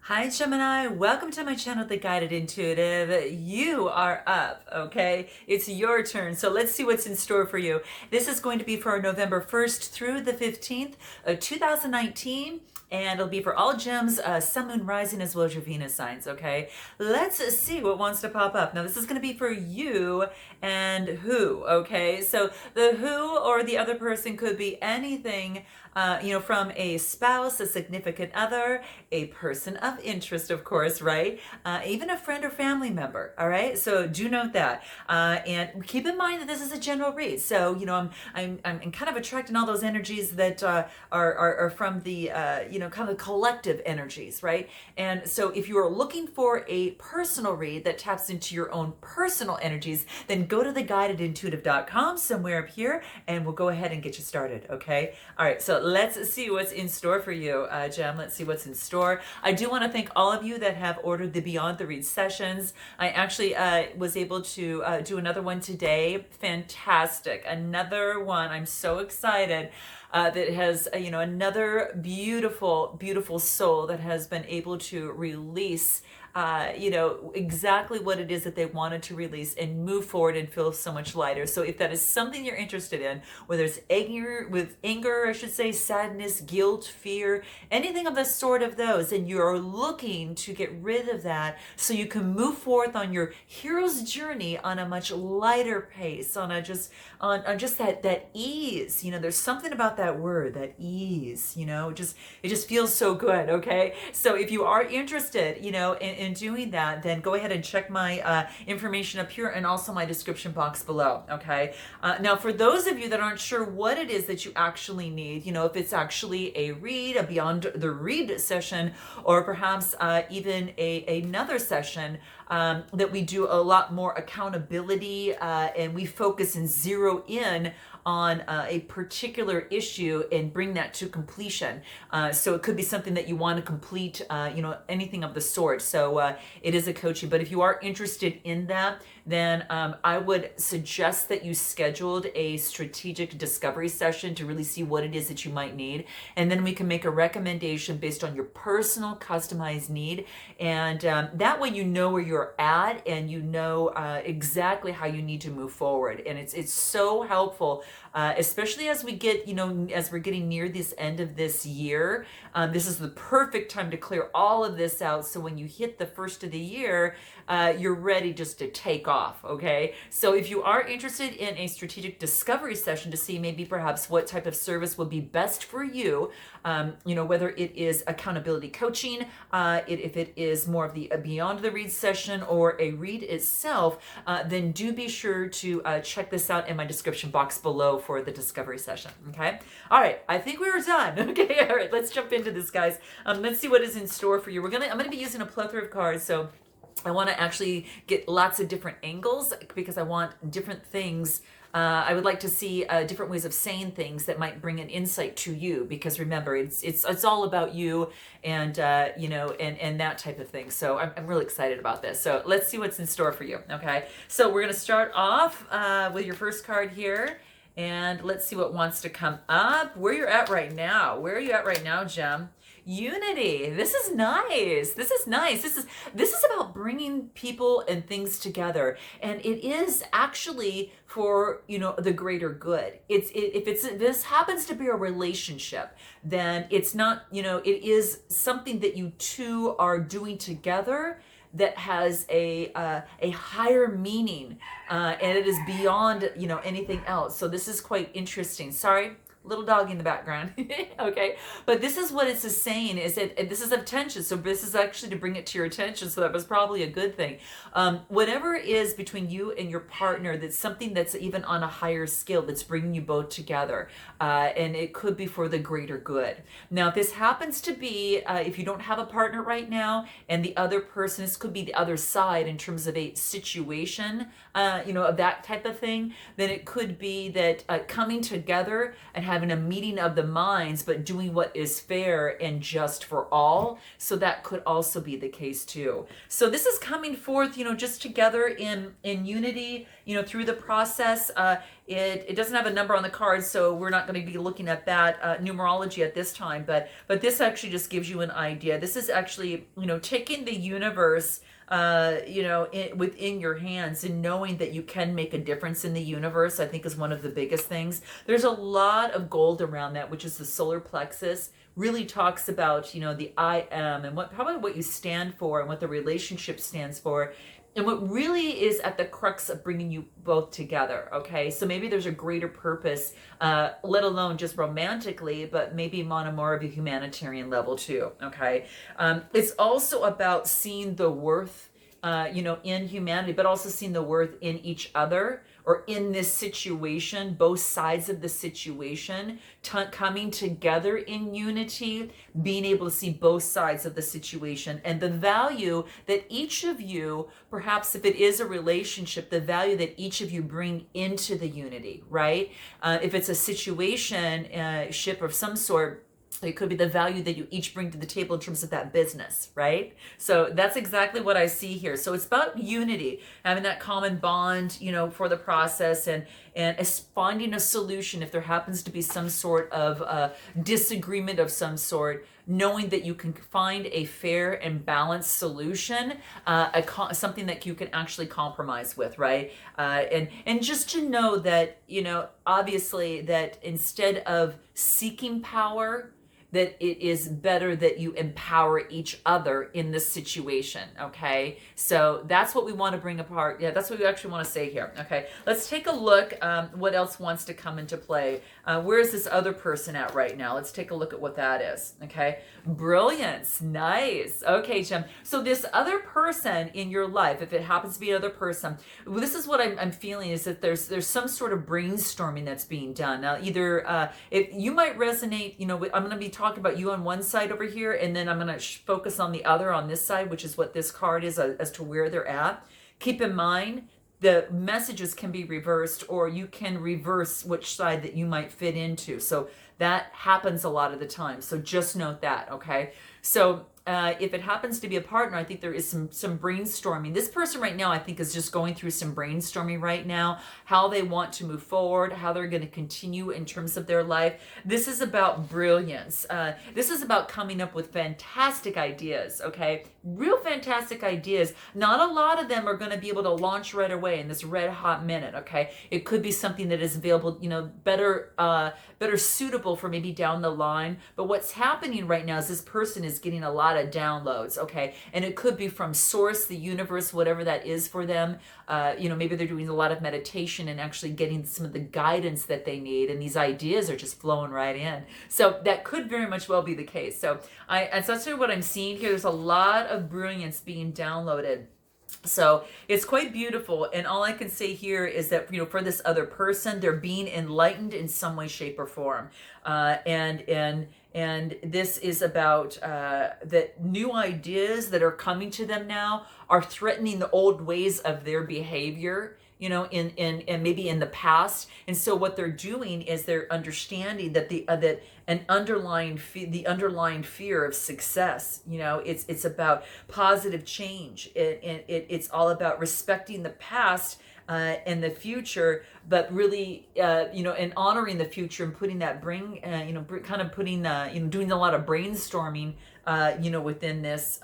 Hi Gemini, welcome to my channel, The Guided Intuitive. You are up, okay? It's your turn, so let's see what's in store for you. This is going to be for November 1st through the 15th of 2019, and it'll be for all gems, Sun, Moon, Rising, as well as your Venus signs, okay? Let's see what wants to pop up. Now this is going to be for you and who, okay? So the who or the other person could be anything, from a spouse, a significant other, a person of interest, of course, right? Even a friend or family member, all right? So do note that. And keep in mind that this is a general read. So, I'm kind of attracting all those energies that are from the, kind of collective energies, right? And so if you are looking for a personal read that taps into your own personal energies, then go to theguidedintuitive.com somewhere up here, and we'll go ahead and get you started, okay? All right, so let's see what's in store for you, Gem. Let's see what's in store. I do want to thank all of you that have ordered the Beyond the Read sessions. I actually was able to do another one today. Fantastic. Another one. I'm so excited. That has, another beautiful, beautiful soul that has been able to release exactly what it is that they wanted to release and move forward and feel so much lighter. So if that is something you're interested in, whether it's anger, I should say, sadness, guilt, fear, anything of the sort of those, and you're looking to get rid of that so you can move forth on your hero's journey on a much lighter pace, on just that ease. There's something about that word, that ease, it just feels so good, okay? So if you are interested, in doing that, then go ahead and check my information up here and also my description box below, okay? Now, for those of you that aren't sure what it is that you actually need, if it's actually a read, a Beyond the Read session, or perhaps even another session that we do a lot more accountability and we focus and zero in on a particular issue and bring that to completion. So it could be something that you want to complete, anything of the sort. So it is a coaching. But if you are interested in that, then I would suggest that you scheduled a strategic discovery session to really see what it is that you might need. And then we can make a recommendation based on your personal customized need. And that way you know where you're at and you know exactly how you need to move forward. And it's so helpful, especially as we get, as we're getting near this end of this year. This is the perfect time to clear all of this out. So when you hit the first of the year, you're ready just to take off, okay? So if you are interested in a strategic discovery session to see maybe perhaps what type of service would be best for you, whether it is accountability coaching, if it is more of the Beyond the Read session or a read itself, then do be sure to check this out in my description box below for the discovery session, okay? All right, I think we were done. Okay, all right, let's jump into this, guys. Let's see what is in store for you. I'm gonna be using a plethora of cards, so I want to actually get lots of different angles because I want different things. I would like to see different ways of saying things that might bring an insight to you, because remember, it's all about you and and that type of thing. So I'm really excited about this. So let's see what's in store for you. Okay, so we're gonna start off with your first card here, and let's see what wants to come up. Where you're at right now? Where are you at right now, Gem? Unity. This is nice. This is nice. This is about bringing people and things together, and it is actually for the greater good. If this happens to be a relationship, then it's not, it is something that you two are doing together that has a higher meaning, and it is beyond anything else. So this is quite interesting. Sorry, little dog in the background. Okay, but this is what it's saying, is that this is of tension. So this is actually to bring it to your attention, so that was probably a good thing. Whatever is between you and your partner, that's something that's even on a higher scale, that's bringing you both together, and it could be for the greater good. Now, if this happens to be, if you don't have a partner right now, and the other person, this could be the other side in terms of a situation, of that type of thing, then it could be that coming together and having a meeting of the minds, but doing what is fair and just for all. So that could also be the case too. So this is coming forth, just together in unity, through the process. it doesn't have a number on the card, so we're not going to be looking at that numerology at this time. But this actually just gives you an idea. This is actually, taking the universe, within your hands, and knowing that you can make a difference in the universe, I think is one of the biggest things. There's a lot of gold around that, which is the solar plexus. Really talks about, the I am, and probably what you stand for, and what the relationship stands for, and what really is at the crux of bringing you both together. Okay, so maybe there's a greater purpose, let alone just romantically, but maybe on a more of a humanitarian level too. Okay, it's also about seeing the worth, in humanity, but also seeing the worth in each other, or in this situation, both sides of the situation, coming together in unity, being able to see both sides of the situation, and the value that each of you, perhaps if it is a relationship, the value that each of you bring into the unity, right? If it's a situation, ship of some sort, it could be the value that you each bring to the table in terms of that business, right? So that's exactly what I see here. So it's about unity, having that common bond, for the process, and finding a solution if there happens to be some sort of disagreement of some sort, knowing that you can find a fair and balanced solution, something that you can actually compromise with, right? And just to know that, obviously, that instead of seeking power, that it is better that you empower each other in this situation. Okay, so that's what we want to bring apart. Yeah, that's what we actually want to say here. Okay, let's take a look what else wants to come into play. Where is this other person at right now? Let's take a look at what that is. Okay, brilliance. Nice. Okay, Jim, so this other person in your life, if it happens to be another person, this is what I'm feeling, is that there's some sort of brainstorming that's being done. Now, either if you might resonate, I'm going to be talking about you on one side over here, and then I'm going to focus on the other on this side, which is what this card is, as to where they're at. Keep in mind, the messages can be reversed, or you can reverse which side that you might fit into. So that happens a lot of the time. So just note that, okay? So if it happens to be a partner, I think there is some brainstorming. This person right now, I think, is just going through some brainstorming right now, how they want to move forward, how they're going to continue in terms of their life. This is about brilliance. This is about coming up with fantastic ideas, okay? Real fantastic ideas. Not a lot of them are going to be able to launch right away in this red hot minute, okay? It could be something that is available, better suitable for maybe down the line. But what's happening right now is this person is getting a lot of downloads, okay? And it could be from source, the universe, whatever that is for them. Maybe they're doing a lot of meditation and actually getting some of the guidance that they need, and these ideas are just flowing right in. So that could very much well be the case. So that's sort of what I'm seeing here. There's a lot of brilliance being downloaded. So it's quite beautiful, and all I can say here is that, for this other person, they're being enlightened in some way, shape, or form, and this is about that new ideas that are coming to them now are threatening the old ways of their behavior, and maybe in the past. And so what they're doing is they're understanding that the underlying fear of success, it's about positive change. It's all about respecting the past and the future, but really, and honoring the future, and putting that doing a lot of brainstorming, within this,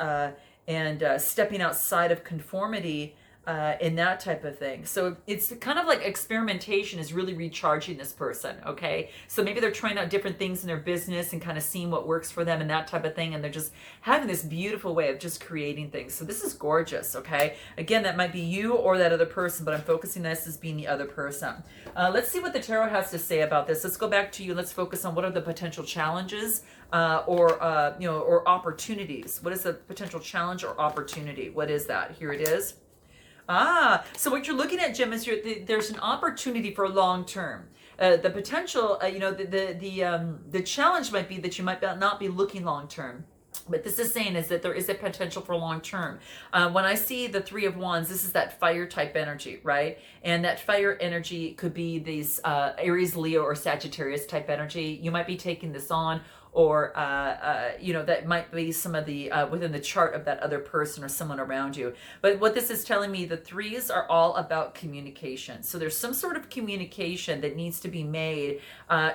and stepping outside of conformity, and that type of thing. So it's kind of like experimentation is really recharging this person, okay? So maybe they're trying out different things in their business and kind of seeing what works for them and that type of thing, and they're just having this beautiful way of just creating things. So this is gorgeous, okay? Again, that might be you or that other person, but I'm focusing this as being the other person. Let's see what the tarot has to say about this. Let's go back to you. Let's focus on what are the potential challenges or opportunities. What is the potential challenge or opportunity? What is that? Here it is. So what you're looking at, Jim, is there's an opportunity for long term. The potential, the challenge might be that you might not be looking long term. But this is saying is that there is a potential for long term. When I see the Three of Wands, this is that fire type energy, right? And that fire energy could be these Aries, Leo, or Sagittarius type energy. You might be taking this on, or that might be some of the within the chart of that other person or someone around you. But what this is telling me, the threes are all about communication. So there's some sort of communication that needs to be made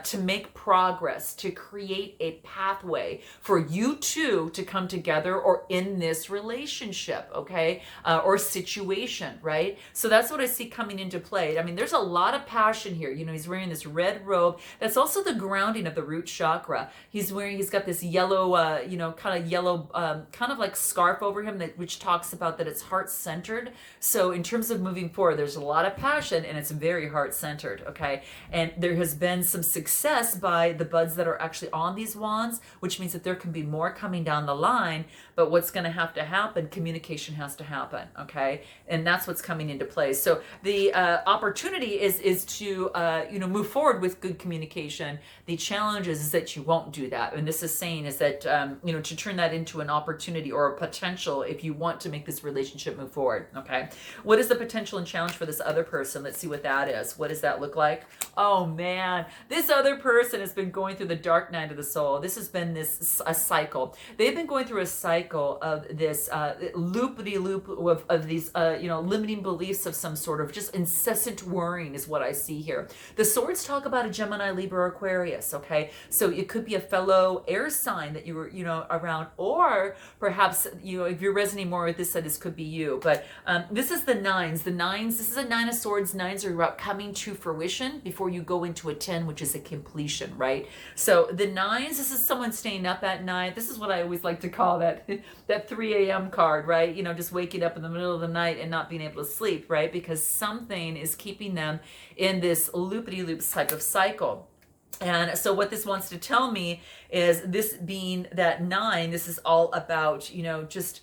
to make progress, to create a pathway for you two to come together, or in this relationship, okay, or situation, right? So that's what I see coming into play. I mean, there's a lot of passion here. He's wearing this red robe. That's also the grounding of the root chakra. He's got this yellow, kind of yellow, kind of like scarf over him, which talks about that it's heart-centered. So in terms of moving forward, there's a lot of passion, and it's very heart-centered, okay? And there has been some success by the buds that are actually on these wands, which means that there can be more coming down the line. But what's going to happen, communication has to happen, okay? And that's what's coming into play. So the opportunity is to move forward with good communication. The challenge is that you won't do that. And this is saying is that to turn that into an opportunity or a potential if you want to make this relationship move forward, okay? What is the potential and challenge for this other person? Let's see what that is. What does that look like? Oh man, this other person has been going through the dark night of the soul. This has been a cycle. They've been going through a cycle of this loop-de-loop of these limiting beliefs of some sort of just incessant worrying is what I see here. The swords talk about a Gemini, Libra, Aquarius, okay? So it could be a fellow air sign that you were, around, or perhaps, if you're resonating more with this, that this could be you. But this is the nines. The nines, this is a nine of swords. Nines are about coming to fruition before you go into a 10, which is a completion, right? So the nines, this is someone staying up at night. This is what I always like to call that 3 a.m. card, right? Just waking up in the middle of the night and not being able to sleep, right? Because something is keeping them in this loopity-loop type of cycle. And so what this wants to tell me is, this being that 9, this is all about, just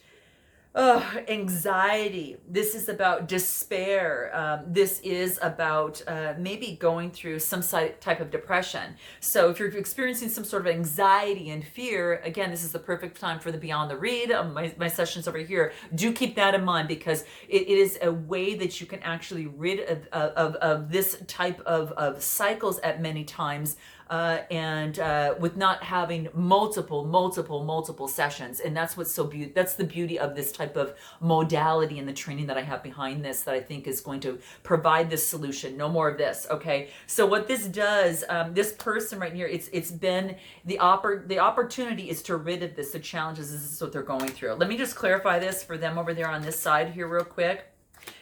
anxiety. This is about despair. This is about maybe going through some type of depression. So if you're experiencing some sort of anxiety and fear, again, this is the perfect time for the Beyond the Read. My sessions over here. Do keep that in mind, because it is a way that you can actually rid of this type of cycles at many times. And with not having multiple sessions. And that's what's so beautiful. That's the beauty of this type of modality and the training that I have behind this, that I think is going to provide this solution. No more of this, okay? So what this does, this person right here, it's been the opportunity is to rid of this, the challenges. This is what they're going through. Let me just clarify this for them over there on this side here real quick.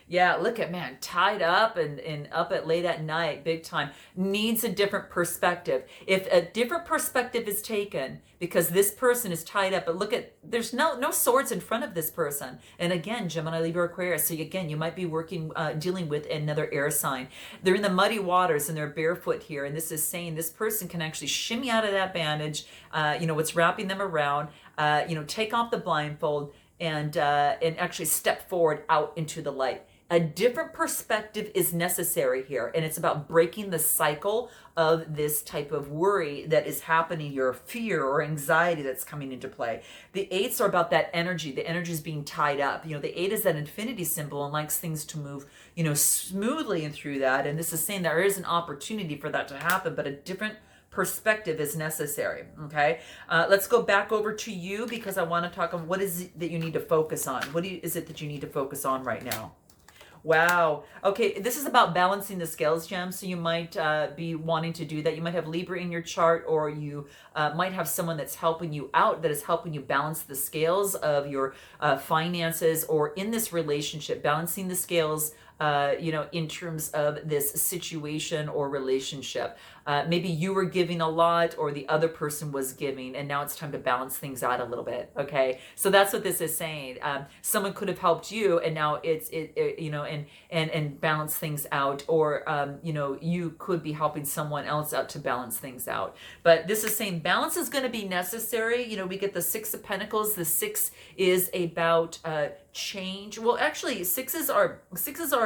Yeah, look at, man, tied up and up at late at night, big time. Needs a different perspective. If a different perspective is taken, because this person is tied up, but look at, there's no swords in front of this person. And again, Gemini, Libra, Aquarius. So again, you might be dealing with another air sign. They're in the muddy waters and they're barefoot here. And this is saying this person can actually shimmy out of that bandage, what's wrapping them around, take off the blindfold and actually step forward out into the light. A different perspective is necessary here, and it's about breaking the cycle of this type of worry that is happening, your fear or anxiety that's coming into play. The 8s are about that energy. The energy is being tied up. The 8 is that infinity symbol and likes things to move, smoothly and through that. And this is saying there is an opportunity for that to happen, but a different perspective is necessary. Okay, let's go back over to you, because I want to talk on what is it that you need to focus on. What is it that you need to focus on right now? Wow. Okay, this is about balancing the scales, Gem. So you might be wanting to do that. You might have Libra in your chart, or you might have someone that's helping you out, that is helping you balance the scales of your finances, or in this relationship, balancing the scales in terms of this situation or relationship. Maybe you were giving a lot, or the other person was giving, and now it's time to balance things out a little bit. Okay, so that's what this is saying. Someone could have helped you, and now it's and balance things out, or you could be helping someone else out to balance things out. But this is saying balance is going to be necessary. We get the 6 of Pentacles. The 6 is about change. Well, actually, sixes are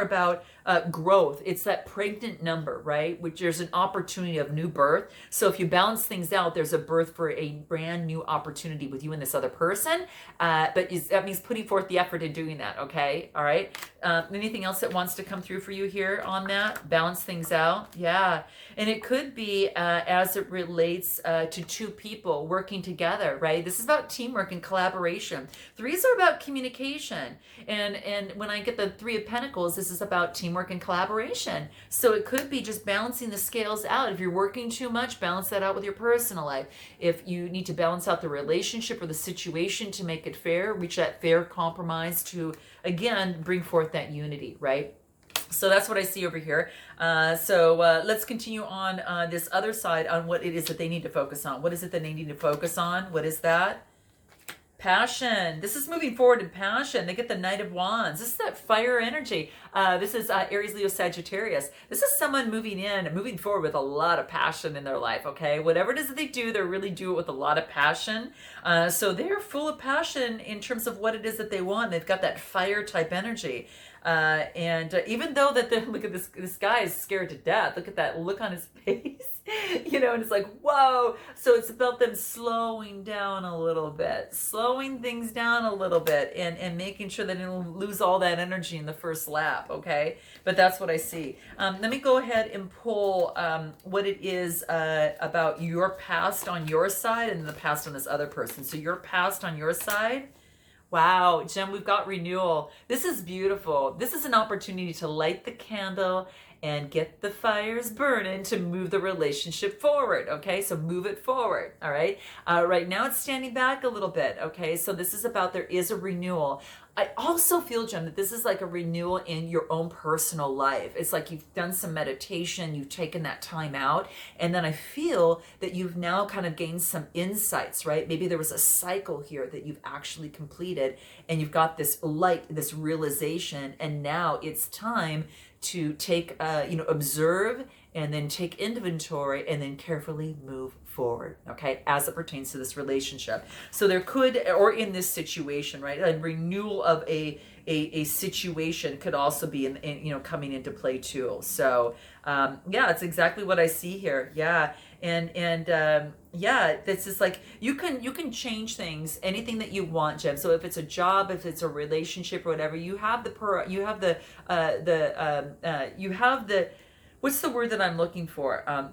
about growth. It's that pregnant number, right? Which there's an opportunity of new birth. So if you balance things out, there's a birth for a brand new opportunity with you and this other person. But that means putting forth the effort in doing that. Okay. All right. Anything else that wants to come through for you here on that? Balance things out. Yeah. And it could be as it relates to two people working together, right? This is about teamwork and collaboration. Threes are about communication. And when I get the Three of Pentacles, this is about teamwork and collaboration. So it could be just balancing the scales out. If you're working too much, balance that out with your personal life. If you need to balance out the relationship or the situation to make it fair, reach that fair compromise to, again, bring forth that unity, right? So that's what I see over here. Let's continue on this other side on what it is that they need to focus on. What is it that they need to focus on? What is that? Passion. This is moving forward in passion. They get the Knight of Wands. This is that fire energy. This is Aries, Leo, Sagittarius. This is someone moving forward with a lot of passion in their life, okay? Whatever it is that they do, they really do it with a lot of passion. So they're full of passion in terms of what it is that they want. They've got that fire type energy. Even though that look at this guy is scared to death. Look at that look on his face, and it's like, whoa. So it's about them slowing down a little bit, slowing things down a little bit and making sure that they don't lose all that energy in the first lap. Okay. But that's what I see. Let me go ahead and pull, what it is, about your past on your side and the past on this other person. So your past on your side. Wow, Jem, we've got renewal. This is beautiful. This is an opportunity to light the candle and get the fires burning to move the relationship forward, okay? So move it forward, all right? Right now it's standing back a little bit, okay? So this is about there is a renewal. I also feel, Jem, that this is like a renewal in your own personal life. It's like you've done some meditation, you've taken that time out, and then I feel that you've now kind of gained some insights, right? Maybe there was a cycle here that you've actually completed, and you've got this light, this realization, and now it's time to take, observe and then take inventory and then carefully move forward, okay, as it pertains to this relationship. So there could, or in this situation, right, a renewal of a situation could also be coming into play too. So yeah, it's exactly what I see here. Yeah. Yeah, this is like you can change things, anything that you want, Jem. So if it's a job, if it's a relationship or whatever, you have the what's the word that I'm looking for?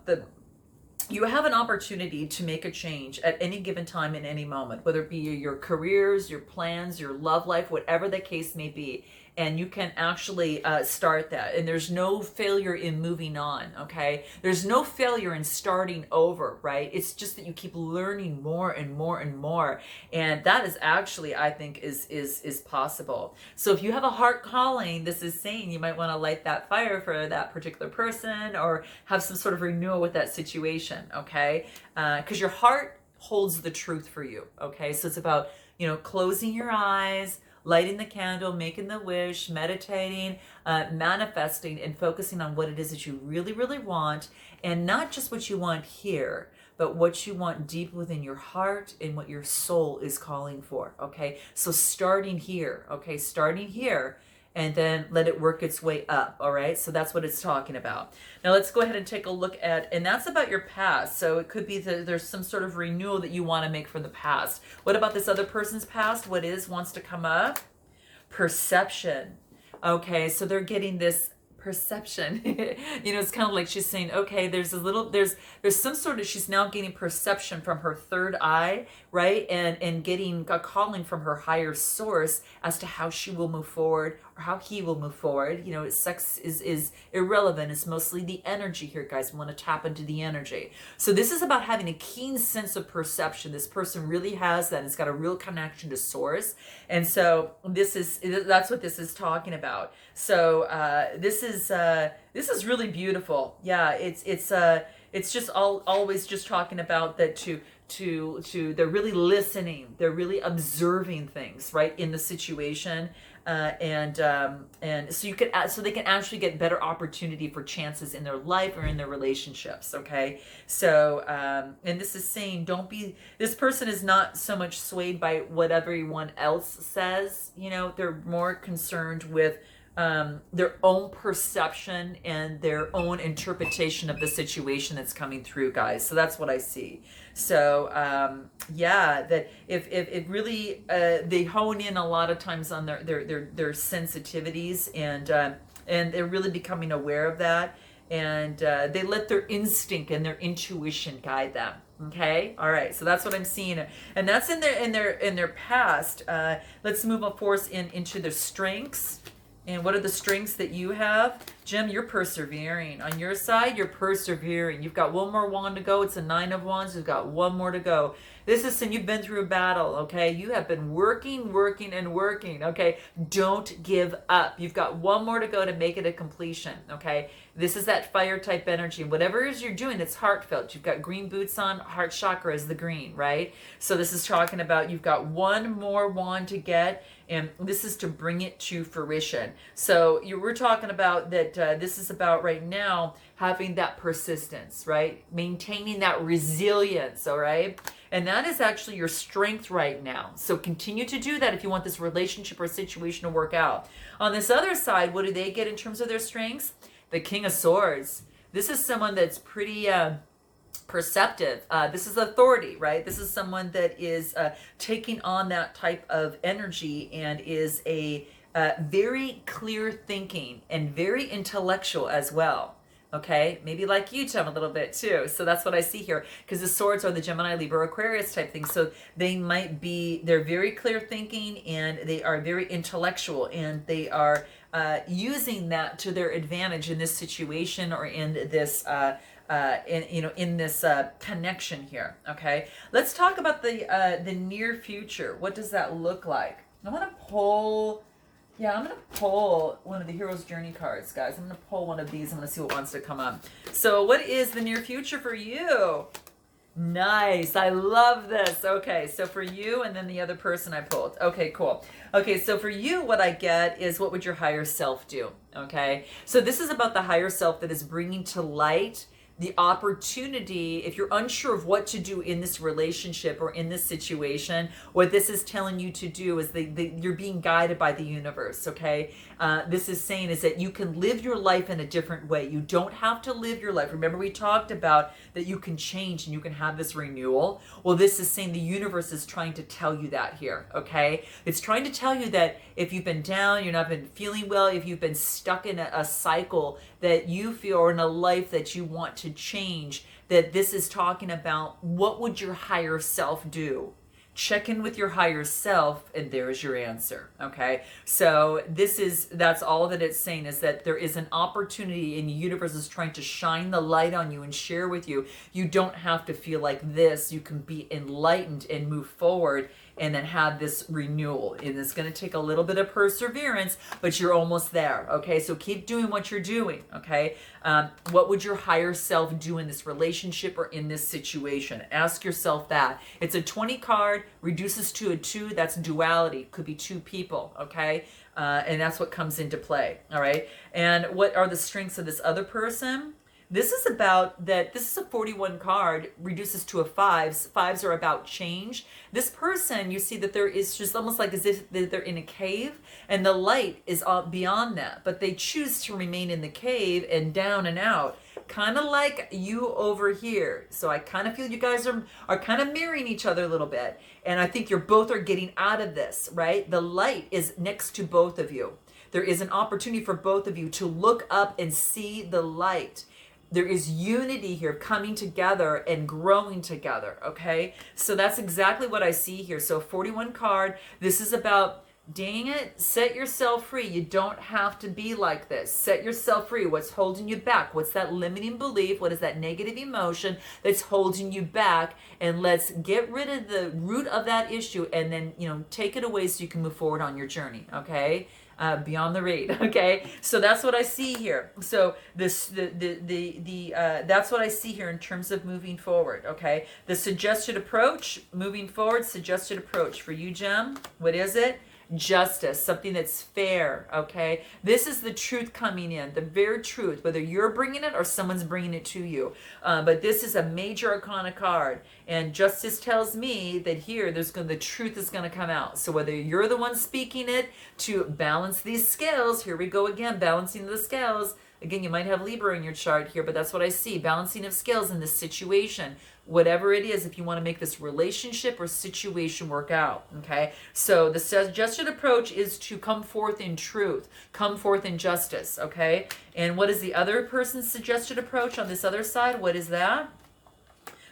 You have an opportunity to make a change at any given time in any moment, whether it be your careers, your plans, your love life, whatever the case may be. And you can actually start that. And there's no failure in moving on, okay? There's no failure in starting over, right? It's just that you keep learning more and more and more. And that is actually, I think, is possible. So if you have a heart calling, this is saying you might want to light that fire for that particular person or have some sort of renewal with that situation, okay? Because your heart holds the truth for you, okay? So it's about, closing your eyes, lighting the candle, making the wish, meditating, manifesting, and focusing on what it is that you really, really want, and not just what you want here, but what you want deep within your heart and what your soul is calling for, okay? So starting here, and then let it work its way up, all right? So that's what it's talking about. Now let's go ahead and take a look at, and that's about your past. So it could be that there's some sort of renewal that you want to make from the past. What about this other person's past? What wants to come up? Perception. Okay, so they're getting this perception. It's kind of like she's saying, okay, there's some sort of, she's now gaining perception from her third eye, right? And getting a calling from her higher source as to how she will move forward or how he will move forward. Sex is irrelevant. It's mostly the energy here, guys. We want to tap into the energy. So this is about having a keen sense of perception. This person really has that. It's got a real connection to source. And so that's what this is talking about. So this is really beautiful. Yeah, it's just always just talking about that to they're really listening, they're really observing things, right, in the situation, and so they can actually get better opportunity for chances in their life or in their relationships. Okay, so and this is saying this person is not so much swayed by what everyone else says. They're more concerned with their own perception and their own interpretation of the situation that's coming through, guys. So that's what I see. So yeah, that if it really they hone in a lot of times on their sensitivities, and they're really becoming aware of that, and they let their instinct and their intuition guide them. Okay, all right, so that's what I'm seeing, and that's in their past. Let's move on force into their strengths. And what are the strengths that you have? Jim, you're persevering. On your side, you're persevering. You've got one more wand to go. It's a 9 of Wands. You've got one more to go. This is, and you've been through a battle, okay? You have been working, and working, okay? Don't give up. You've got one more to go to make it a completion, okay? This is that fire type energy. Whatever it is you're doing, it's heartfelt. You've got green boots on. Heart chakra is the green, right? So this is talking about you've got one more wand to get, and this is to bring it to fruition. So you were talking about that this is about right now having that persistence, right? Maintaining that resilience, all right? And that is actually your strength right now. So continue to do that if you want this relationship or situation to work out. On this other side, what do they get in terms of their strengths? The King of Swords. This is someone that's pretty perceptive. This is authority, right? This is someone that is taking on that type of energy and is a very clear thinking and very intellectual as well. Okay, maybe like you, Tim, a little bit too. So that's what I see here, because the swords are the Gemini, Libra, Aquarius type thing. So they might be, they're very clear thinking, and they are very intellectual, and they are using that to their advantage in this situation or in this in this connection here. Okay, let's talk about the near future. What does that look like? I want to pull. Yeah, I'm going to pull one of the Hero's Journey cards, guys. I'm going to pull one of these. I'm going to see what wants to come up. So what is the near future for you? Nice. I love this. Okay, so for you and then the other person I pulled. Okay, cool. Okay, so for you, what I get is what would your higher self do? Okay, so this is about the higher self that is bringing to light the opportunity. If you're unsure of what to do in this relationship or in this situation, what this is telling you to do is you're being guided by the universe, okay? This is saying is that you can live your life in a different way. You don't have to live your life. Remember, we talked about that you can change and you can have this renewal. Well, this is saying the universe is trying to tell you that here, okay? It's trying to tell you that if you've been down, you're not been feeling well, if you've been stuck in a cycle that you feel, or in a life that you want to change, that this is talking about what would your higher self do. Check in with your higher self, and there's your answer. Okay, so that's all that it's saying, is that there is an opportunity, and the universe is trying to shine the light on you and share with you. You don't have to feel like this. You can be enlightened and move forward, and then have this renewal. And it's going to take a little bit of perseverance, but you're almost there. Okay, so keep doing what you're doing. Okay, what would your higher self do in this relationship or in this situation? Ask yourself that. It's a 20 card, reduces to a 2. That's duality. Could be 2 people. Okay, and that's what comes into play. All right, and what are the strengths of this other person? This is about that. This is a 41 card, reduces to a 5s. 5s are about change. This person, you see that there is just almost like as if they're in a cave, and the light is beyond that, but they choose to remain in the cave and down and out, kind of like you over here. So I kind of feel you guys are kind of mirroring each other a little bit, and I think you're both are getting out of this, right? The light is next to both of you. There is an opportunity for both of you to look up and see the light. There is unity here, coming together and growing together, okay? So that's exactly what I see here. So 41 card, this is about, dang it, set yourself free. You don't have to be like this. Set yourself free. What's holding you back? What's that limiting belief? What is that negative emotion that's holding you back? And let's get rid of the root of that issue, and then, take it away so you can move forward on your journey, okay? Beyond the read. Okay, so that's what I see here. So that's what I see here in terms of moving forward. Okay, the suggested approach, moving forward, suggested approach for you, Jem. What is it? justice, something that's fair, okay? This is the truth coming in, the bare truth, whether you're bringing it or someone's bringing it to you. But this is a major arcana card, and justice tells me that here the truth is going to come out. So whether you're the one speaking it to balance these scales, here we go again, balancing the scales. Again, you might have Libra in your chart here, but that's what I see, balancing of scales in this situation. Whatever it is, if you want to make this relationship or situation work out, okay? So the suggested approach is to come forth in truth, come forth in justice, okay? And what is the other person's suggested approach on this other side? What is that?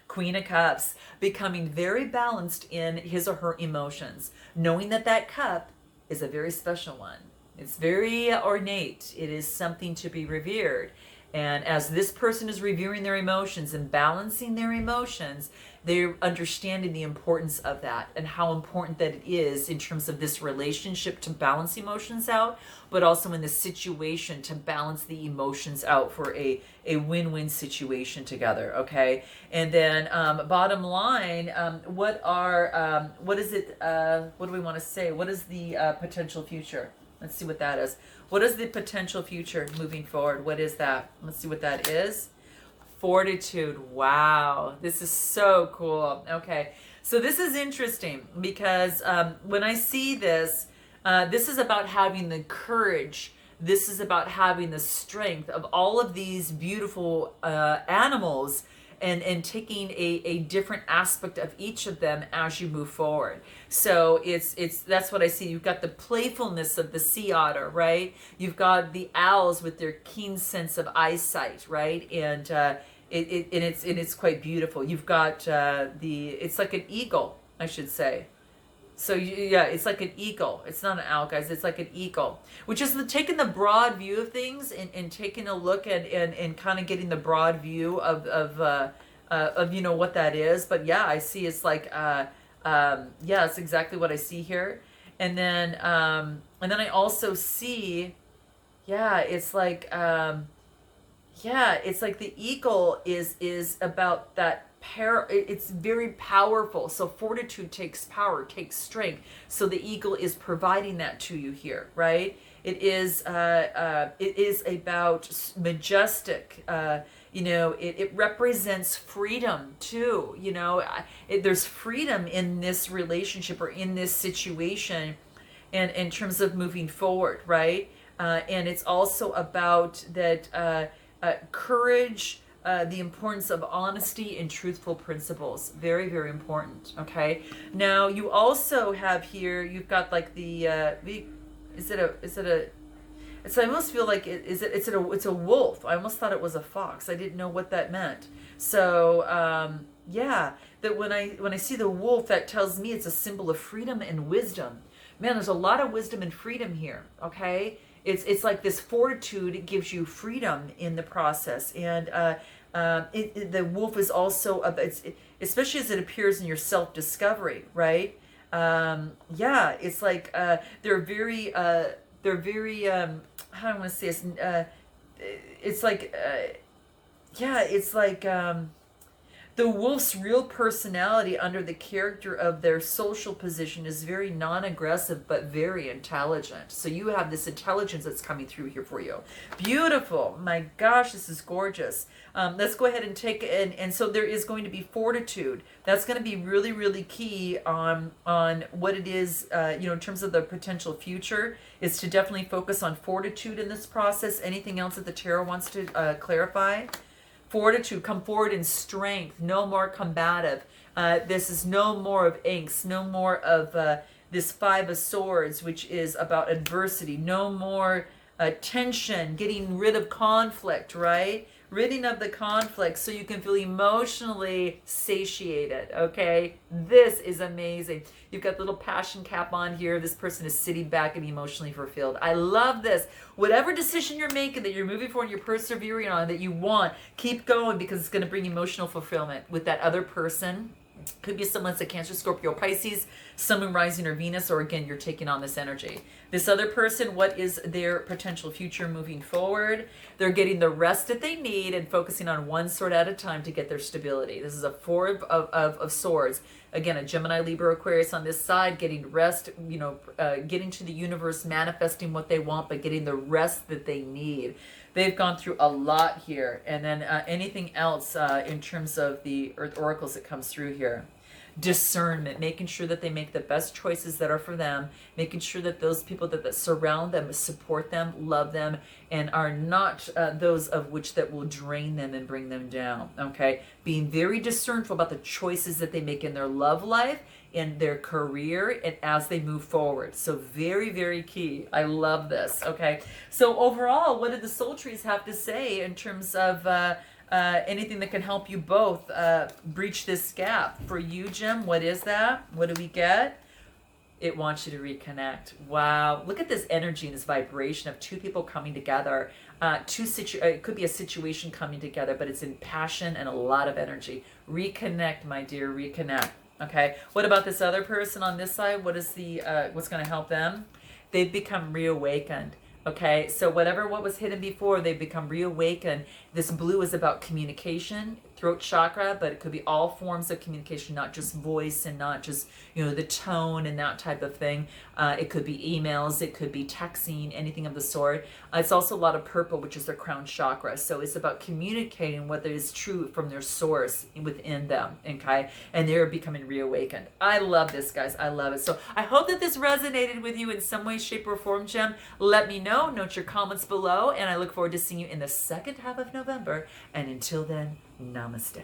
Queen of Cups, becoming very balanced in his or her emotions, knowing that that cup is a very special one. It's very ornate. It is something to be revered. And as this person is reviewing their emotions and balancing their emotions, they're understanding the importance of that and how important that it is in terms of this relationship to balance emotions out, but also in the situation to balance the emotions out for a win-win situation together, okay? And then bottom line, what do we want to say? What is the potential future? Let's see what that is. What is the potential future moving forward? What is that? Let's see what that is. Fortitude. Wow. This is so cool. Okay. So this is interesting because when I see this, this is about having the courage. This is about having the strength of all of these beautiful animals and taking a different aspect of each of them as you move forward. So it's that's what I see. You've got the playfulness of the sea otter, right? You've got the owls with their keen sense of eyesight, right? And it's quite beautiful. You've got it's like an eagle, I should say. So yeah, it's like an eagle. It's not an owl, guys. It's like an eagle, which is taking the broad view of things and taking a look at and kind of getting the broad view of what that is. But yeah, I see it's like yeah, it's exactly what I see here. And then I also see, yeah, it's like the eagle is about that. It's very powerful. So fortitude takes power, takes strength. So the eagle is providing that to you here, right? It is about majestic. It represents freedom too. There's freedom in this relationship or in this situation, and in terms of moving forward, right? And it's also about that courage. The importance of honesty and truthful principles. Very, very important. Okay. Now you also have here, you've got like the, it's, I almost feel like it's a wolf. I almost thought it was a fox. I didn't know what that meant. So, yeah, that when I see the wolf, that tells me it's a symbol of freedom and wisdom. Man, there's a lot of wisdom and freedom here. Okay. It's like this fortitude. It gives you freedom in the process, and the wolf is also especially as it appears in your self-discovery, right? Yeah, it's like they're very how do I want to say this? It's like yeah, it's like the wolf's real personality under the character of their social position is very non-aggressive but very intelligent. So you have this intelligence that's coming through here for you. Beautiful. My gosh, this is gorgeous. Let's go ahead and take it. And so there is going to be fortitude. That's going to be really, really key on what it is, in terms of the potential future, is to definitely focus on fortitude in this process. Anything else that the tarot wants to clarify? Fortitude, come forward in strength, no more combative. This is no more of angst, no more of this Five of Swords, which is about adversity, no more tension, getting rid of conflict, right? Ridding of the conflict so you can feel emotionally satiated, okay? This is amazing. You've got the little passion cap on here. This person is sitting back and emotionally fulfilled. I love this. Whatever decision you're making, that you're moving forward, you're persevering on, that you want, keep going, because it's going to bring emotional fulfillment with that other person. Could be someone's a Cancer, Scorpio, Pisces, Sun, Moon, Rising, or Venus, or again, you're taking on this energy. This other person, what is their potential future moving forward? They're getting the rest that they need and focusing on one sword at a time to get their stability. This is a Four of Swords. Again, a Gemini, Libra, Aquarius on this side, getting rest, getting to the universe, manifesting what they want, but getting the rest that they need. They've gone through a lot here. And then anything else in terms of the Earth Oracles that comes through here. Discernment, making sure that they make the best choices that are for them, making sure that those people that surround them support them, love them, and are not those of which that will drain them and bring them down. Okay, being very discernful about the choices that they make in their love life, in their career, and as they move forward. So very, very key. I love this. Okay, so overall, what did the soul trees have to say in terms of anything that can help you both breach this gap? For you, Jim, what is that? What do we get? It wants you to reconnect. Wow. Look at this energy and this vibration of two people coming together. It could be a situation coming together, but it's in passion and a lot of energy. Reconnect, my dear, reconnect. Okay. What about this other person on this side? What is what's going to help them? They've become reawakened. Okay, so what was hidden before, they've become reawakened. This blue is about communication, throat chakra, but it could be all forms of communication, not just voice and not just, the tone and that type of thing. It could be emails, it could be texting, anything of the sort. It's also a lot of purple, which is their crown chakra. So it's about communicating what is true from their source within them, okay? And they're becoming reawakened. I love this, guys. I love it. So I hope that this resonated with you in some way, shape, or form, Gem. Let me know. Note your comments below, and I look forward to seeing you in the second half of November. And until then, namaste.